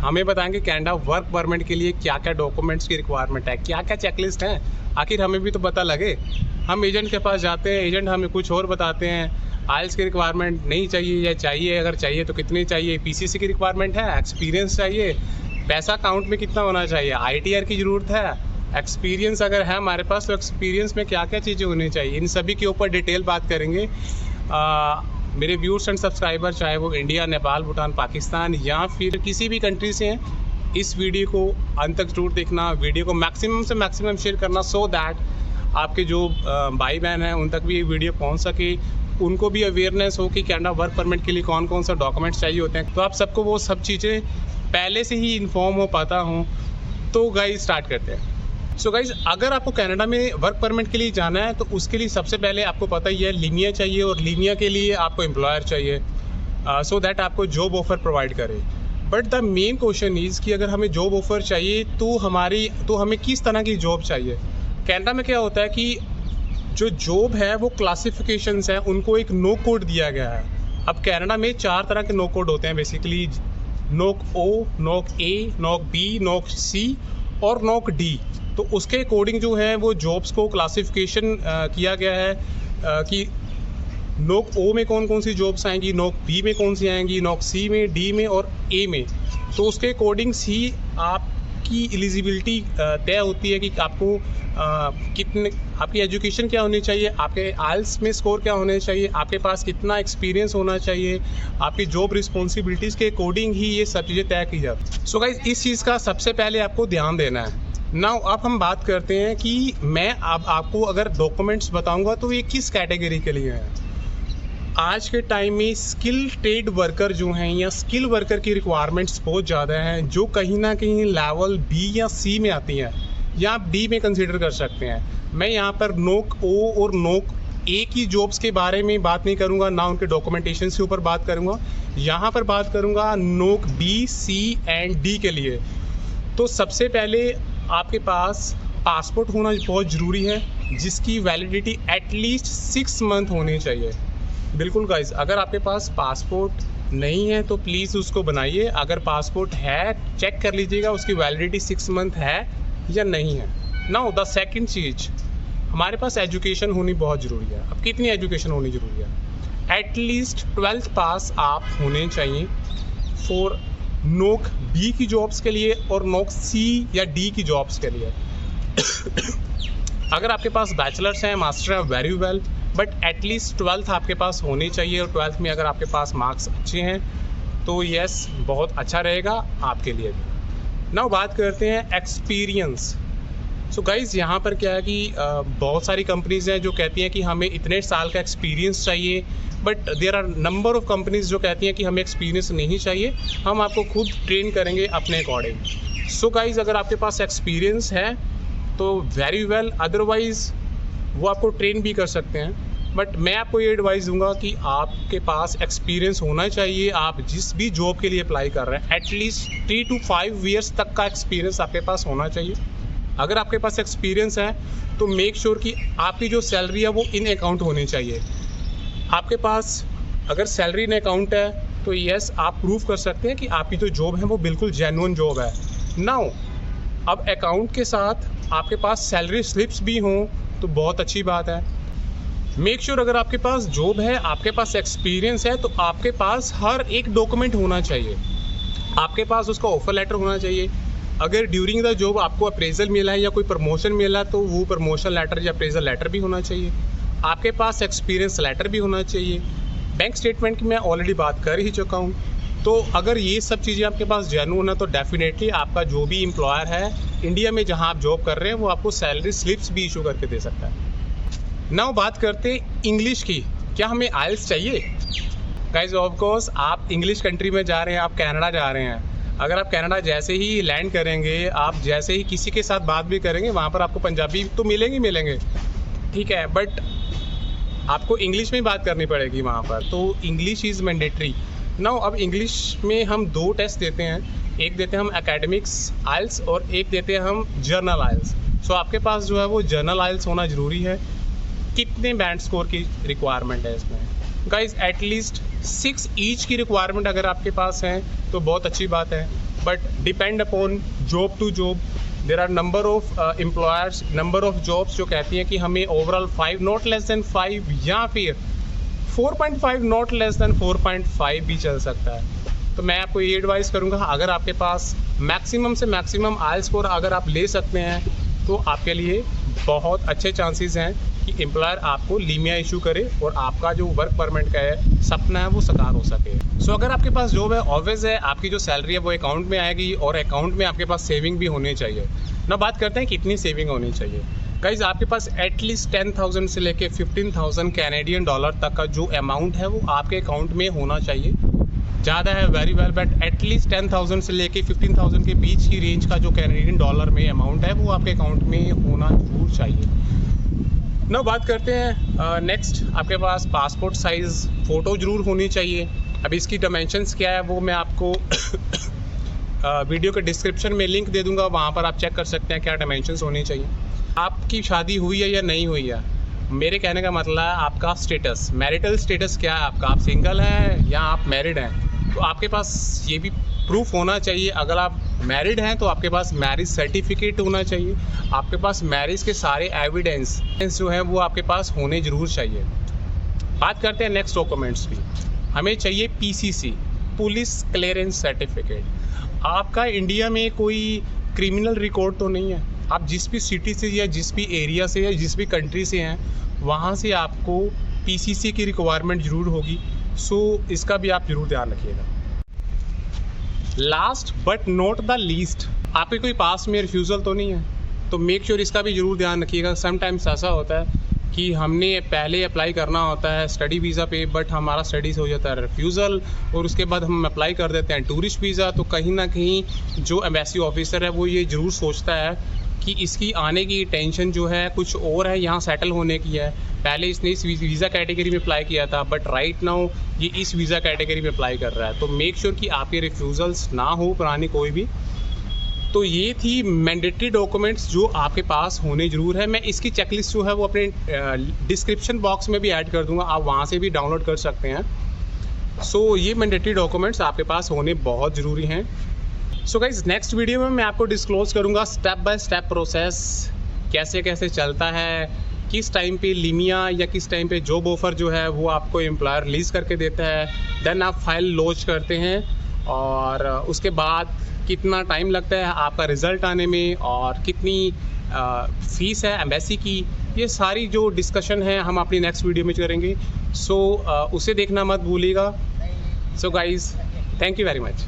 हमें बताएंगे Canada work permit के लिए क्या क्या डॉक्यूमेंट्स की रिक्वायरमेंट है, क्या क्या चेकलिस्ट है। आखिर हमें भी तो पता लगे। हम एजेंट के पास जाते हैं, एजेंट हमें कुछ और बताते हैं। आइल्स की रिक्वायरमेंट नहीं चाहिए या चाहिए, अगर चाहिए तो कितनी चाहिए, पीसीसी की रिक्वायरमेंट है, एक्सपीरियंस चाहिए, पैसा अकाउंट में कितना होना चाहिए, आईटीआर की ज़रूरत है, एक्सपीरियंस अगर है हमारे पास तो एक्सपीरियंस में क्या क्या चीज़ें होनी चाहिए, इन सभी के ऊपर डिटेल बात करेंगे। मेरे व्यूअर्स एंड सब्सक्राइबर चाहे वो इंडिया, नेपाल, भूटान, पाकिस्तान या फिर किसी भी कंट्री से हैं, इस वीडियो को अंत तक जरूर देखना। वीडियो को मैक्सिमम से मैक्सिमम शेयर करना सो दैट आपके जो भाई बहन हैं उन तक भी ये वीडियो पहुंच सके, उनको भी अवेयरनेस हो कि कनाडा वर्क परमिट के लिए कौन कौन सा डॉक्यूमेंट्स चाहिए होते हैं, तो आप सबको वो सब चीज़ें पहले से ही इन्फॉर्म हो पाता हूँ। तो गाइस स्टार्ट करते हैं। सो गाइस, अगर आपको कनाडा में वर्क परमिट के लिए जाना है तो उसके लिए सबसे पहले आपको पता ही है लीनिया चाहिए, और लीनिया के लिए आपको एम्प्लॉयर चाहिए सो दैट आपको जॉब ऑफ़र प्रोवाइड करे। But the main question is कि अगर हमें जॉब ऑफ़र चाहिए तो हमें किस तरह की जॉब चाहिए। कनाडा में क्या होता है कि जो जॉब है वो क्लासिफिकेशंस हैं, उनको एक नो कोड दिया गया है। अब कनाडा में 4 तरह के नो कोड होते हैं बेसिकली, नोक ओ, नोक ए, नोक बी, नोक सी और नोक डी। तो उसके अकॉर्डिंग जो है वो जॉब्स को क्लासिफिकेशन किया गया है कि नोक ओ में कौन कौन सी जॉब्स आएंगी, नोक बी में कौन सी आएंगी, नोक सी में, डी में और ए में। तो उसके अकॉर्डिंग्स ही आपकी एलिजिबिलिटी तय होती है कि आपको कितने, आपकी एजुकेशन क्या होनी चाहिए, आपके आइल्स में स्कोर क्या होने चाहिए, आपके पास कितना एक्सपीरियंस होना चाहिए, आपकी जॉब रिस्पॉन्सिबिलिटीज़ के अकॉर्डिंग ही ये सब चीज़ें तय की जाती हैं। सो गाइस, इस चीज़ का सबसे पहले आपको ध्यान देना है। नाउ अब हम बात करते हैं कि मैं अब आपको अगर डॉक्यूमेंट्स बताऊंगा तो ये किस कैटेगरी के लिए है। आज के टाइम में स्किल ट्रेड वर्कर जो हैं या स्किल वर्कर की रिक्वायरमेंट्स बहुत ज़्यादा हैं, जो कहीं ना कहीं लेवल बी या सी में आती हैं, या आप डी में कंसीडर कर सकते हैं। मैं यहाँ पर नोक ओ और नोक ए की जॉब्स के बारे में बात नहीं करूँगा, ना उनके डॉक्यूमेंटेशन के ऊपर बात करूँगा। यहाँ पर बात करूँगा नोक बी, सी एंड डी के लिए। तो सबसे पहले आपके पास पासपोर्ट होना बहुत ज़रूरी है, जिसकी वैलिडिटी एटलीस्ट 6 मंथ होनी चाहिए। बिल्कुल गाइस, अगर आपके पास पासपोर्ट नहीं है तो प्लीज़ उसको बनाइए। अगर पासपोर्ट है, चेक कर लीजिएगा उसकी वैलिडिटी 6 मंथ है या नहीं है। नाउ द सेकंड चीज़, हमारे पास एजुकेशन होनी बहुत ज़रूरी है। अब कितनी एजुकेशन होनी ज़रूरी है? एटलीस्ट 12th पास आप होने चाहिए फॉर नोक बी की जॉब्स के लिए और नोक सी या डी की जॉब्स के लिए। अगर आपके पास बैचलर्स हैं, मास्टर है, very well, but at least 12th आपके पास होनी चाहिए, और 12th में अगर आपके पास मार्क्स अच्छे हैं तो यस, बहुत अच्छा रहेगा आपके लिए भी। नाउ बात करते हैं एक्सपीरियंस। सो गाइज़, यहाँ पर क्या है कि बहुत सारी कंपनीज़ हैं जो कहती हैं कि हमें इतने साल का एक्सपीरियंस चाहिए, but there are number of companies जो कहती हैं कि हमें एक्सपीरियंस नहीं चाहिए, हम आपको खुद ट्रेन करेंगे अपने अकॉर्डिंग। सो गाइज़, अगर आपके पास एक्सपीरियंस है तो वेरी वेल, अदरवाइज़ वो आपको ट्रेन भी कर सकते हैं। बट मैं आपको ये एडवाइस दूंगा कि आपके पास एक्सपीरियंस होना चाहिए। आप जिस भी जॉब के लिए अप्लाई कर रहे हैं एटलीस्ट 3 to 5 ईयर्स तक का एक्सपीरियंस आपके पास होना चाहिए। अगर आपके पास एक्सपीरियंस है तो मेक श्योर कि आपकी जो सैलरी है वो इन अकाउंट होनी चाहिए। आपके पास अगर सैलरी इन अकाउंट है तो यस, आप प्रूव कर सकते हैं कि आपकी जो जॉब है वो बिल्कुल जेन्युइन जॉब है। नाउ अब अकाउंट के साथ आपके पास सैलरी स्लिप्स भी हों तो बहुत अच्छी बात है। मेक श्योर अगर आपके पास जॉब है, आपके पास एक्सपीरियंस है, तो आपके पास हर एक डॉक्यूमेंट होना चाहिए। आपके पास उसका ऑफर लेटर होना चाहिए। अगर ड्यूरिंग द जॉब आपको अप्रेजल मिला है या कोई प्रमोशन मिला तो वो प्रमोशन लेटर या अप्रेजल लेटर भी होना चाहिए। आपके पास एक्सपीरियंस लेटर भी होना चाहिए। बैंक स्टेटमेंट की मैं ऑलरेडी बात कर ही चुका हूँ। तो अगर ये सब चीज़ें आपके पास जेन्युइन है तो डेफिनेटली आपका जो भी एम्प्लॉयर है इंडिया में जहाँ आप जॉब कर रहे हैं वो आपको सैलरी स्लिप्स भी इशू करके दे सकता है। नाउ बात करते हैं इंग्लिश की। क्या हमें आइल्स चाहिए? गाइस, ऑफ कोर्स आप इंग्लिश कंट्री में जा रहे हैं, आप कनाडा जा रहे हैं। अगर आप कनाडा जैसे ही लैंड करेंगे, आप जैसे ही किसी के साथ बात भी करेंगे, वहाँ पर आपको पंजाबी तो मिलेंगे, ठीक है, बट आपको इंग्लिश में बात करनी पड़ेगी वहाँ पर। तो इंग्लिश इज़ मैंडेटरी। नाउ अब इंग्लिश में हम 2 टेस्ट देते हैं, एक देते हैं हम एकेडमिक्स आइल्स और एक देते हैं हम जर्नल आइल्स। सो आपके पास जो है वो जर्नल आइल्स होना ज़रूरी है। कितने बैंड स्कोर की रिक्वायरमेंट है इसमें? गाइज एटलीस्ट 6 ईच की रिक्वायरमेंट अगर आपके पास है तो बहुत अच्छी बात है। but depend upon job to job. There are number of employers, number of jobs जो कहती हैं कि हमें overall 5 not less than 5 या फिर 4.5 not less than 4.5 भी चल सकता है। तो मैं आपको ये एडवाइस करूँगा, अगर आपके पास मैक्सिमम से मैक्सिमम आइल स्कोर अगर आप ले सकते हैं तो आपके लिए बहुत अच्छे चांसेस हैं कि एम्प्लॉयर आपको लीमिया इशू करे और आपका जो वर्क परमिट का है सपना है वो साकार हो सके। सो अगर आपके पास जॉब है, ऑब्वियस है आपकी जो सैलरी है वो अकाउंट में आएगी और अकाउंट में आपके पास सेविंग भी होनी चाहिए ना। बात करते हैं कितनी सेविंग होनी चाहिए। गाइज आपके पास एटलीस्ट 10,000 से लेके 15,000 कैनेडियन डॉलर तक का जो अमाउंट है वो आपके अकाउंट में होना चाहिए। ज़्यादा है वेरी वेल, बट एटलीस्ट 10,000 से लेके 15,000 के बीच की रेंज का जो कैनेडियन डॉलर में अमाउंट है वो आपके अकाउंट में होना जरूर चाहिए। ना बात करते हैं नेक्स्ट, आपके पास पासपोर्ट साइज़ फ़ोटो ज़रूर होनी चाहिए। अब इसकी डायमेंशंस क्या है वो मैं आपको वीडियो के डिस्क्रिप्शन में लिंक दे दूंगा, वहाँ पर आप चेक कर सकते हैं क्या डायमेंशंस होनी चाहिए। आपकी शादी हुई है या नहीं हुई है, मेरे कहने का मतलब है आपका स्टेटस, मैरिटल स्टेटस क्या है आपका, आप सिंगल हैं या आप मैरिड हैं, तो आपके पास ये भी प्रूफ होना चाहिए। अगर आप मैरिड हैं तो आपके पास मैरिज सर्टिफिकेट होना चाहिए, आपके पास मैरिज के सारे एविडेंस जो हैं वो आपके पास होने ज़रूर चाहिए। बात करते हैं नेक्स्ट डॉक्यूमेंट्स की। हमें चाहिए PCC, पुलिस क्लियरेंस सर्टिफिकेट। आपका इंडिया में कोई क्रिमिनल रिकॉर्ड तो नहीं है, आप जिस भी सिटी से या जिस भी एरिया से या जिस भी कंट्री से हैं वहाँ से आपको PCC की रिक्वायरमेंट ज़रूर होगी। सो इसका भी आप ज़रूर ध्यान रखिएगा। Last but not the least, आपके कोई पास में रिफ्यूज़ल तो नहीं है, तो मेक श्योर इसका भी ज़रूर ध्यान रखिएगा। समटाइम्स ऐसा होता है कि हमने पहले अप्लाई करना होता है स्टडी वीज़ा पे, बट हमारा स्टडीज़ हो जाता है रिफ्यूज़ल और उसके बाद हम अप्लाई कर देते हैं टूरिस्ट वीज़ा। तो कहीं ना कहीं जो एम्बेसी ऑफिसर है वो ये ज़रूर सोचता है कि इसकी आने की टेंशन जो है कुछ और है, यहाँ सेटल होने की है। पहले इसने इस वीज़ा कैटेगरी में अप्लाई किया था, बट राइट नाउ ये इस वीज़ा कैटेगरी में अप्लाई कर रहा है। तो मेक श्योर कि आपके रिफ्यूज़ल्स ना हो पुरानी कोई भी। तो ये थी मैंडेटरी डॉक्यूमेंट्स जो आपके पास होने ज़रूर है। मैं इसकी चेकलिस्ट जो है वो अपने डिस्क्रिप्शन बॉक्स में भी ऐड कर दूंगा, आप वहाँ से भी डाउनलोड कर सकते हैं। सो ये मैंडेटरी डॉक्यूमेंट्स आपके पास होने बहुत ज़रूरी हैं। सो गाइज नेक्स्ट वीडियो में मैं आपको डिस्क्लोज़ करूँगा स्टेप बाय स्टेप प्रोसेस कैसे कैसे चलता है, किस टाइम पे लीमिया या किस टाइम पे जॉब ऑफ़र जो है वो आपको एम्प्लॉयर रिलीज़ करके देता है, देन आप फाइल लॉन्च करते हैं और उसके बाद कितना टाइम लगता है आपका रिज़ल्ट आने में और कितनी फ़ीस है एम्बेसी की। ये सारी जो डिस्कशन है हम अपनी नेक्स्ट वीडियो में करेंगे। सो उसे देखना मत भूलिएगा। So guys thank you very much.